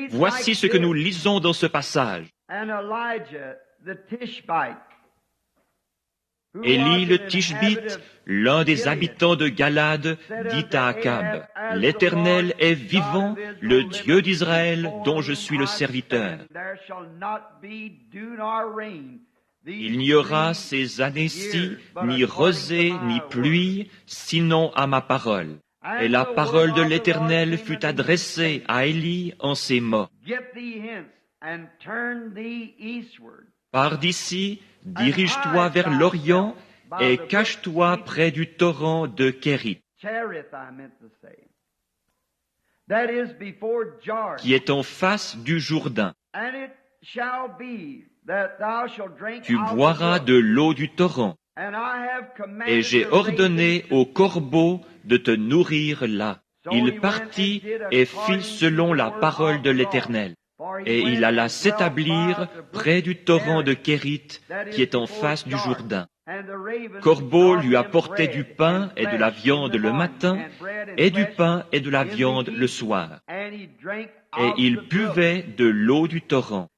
Voici ce que nous lisons dans ce passage. Élie le Tishbite, l'un des habitants de Galade, dit à Akab, « L'Éternel est vivant, le Dieu d'Israël, dont je suis le serviteur. Il n'y aura ces années-ci ni rosée ni pluie, sinon à ma parole. » Et la parole de l'Éternel fut adressée à Élie en ces mots. « Pars d'ici, dirige-toi vers l'Orient et cache-toi près du torrent de Kérit, qui est en face du Jourdain. Tu boiras de l'eau du torrent, et j'ai ordonné aux corbeaux de te nourrir là. » Il partit et fit selon la parole de l'Éternel. Et il alla s'établir près du torrent de Kérit, qui est en face du Jourdain. Corbeau lui apportait du pain et de la viande le matin, et du pain et de la viande le soir. Et il buvait de l'eau du torrent.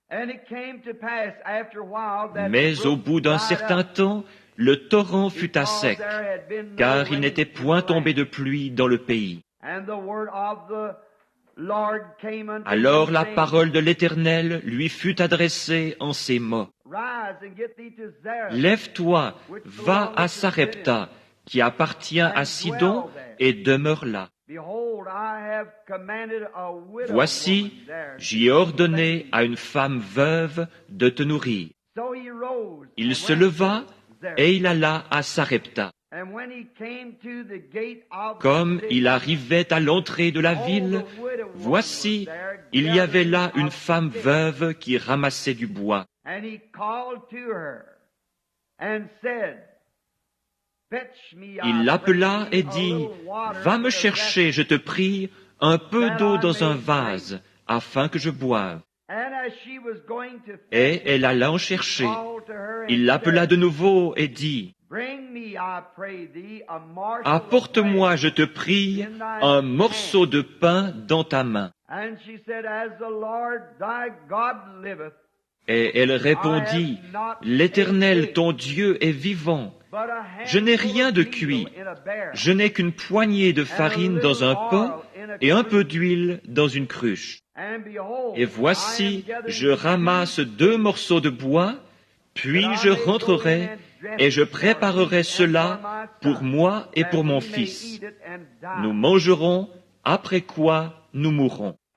Mais au bout d'un certain temps, le torrent fut à sec, car il n'était point tombé de pluie dans le pays. Alors la parole de l'Éternel lui fut adressée en ces mots. « Lève-toi, va à Sarepta, qui appartient à Sidon, et demeure là. Voici, j'y ai ordonné à une femme veuve de te nourrir. » Il se leva et il alla à Sarepta. Comme il arrivait à l'entrée de la ville, voici, il y avait là une femme veuve qui ramassait du bois. Il l'appela et dit, « Va me chercher, je te prie, un peu d'eau dans un vase, afin que je boive. » Et elle alla en chercher. Il l'appela de nouveau et dit, « Apporte-moi, je te prie, un morceau de pain dans ta main. » Et elle répondit, « L'Éternel, ton Dieu, est vivant. Je n'ai rien de cuit. Je n'ai qu'une poignée de farine dans un pot et un peu d'huile dans une cruche. Et voici, je ramasse 2 morceaux de bois, puis je rentrerai et je préparerai cela pour moi et pour mon fils. Nous mangerons, après quoi nous mourrons. »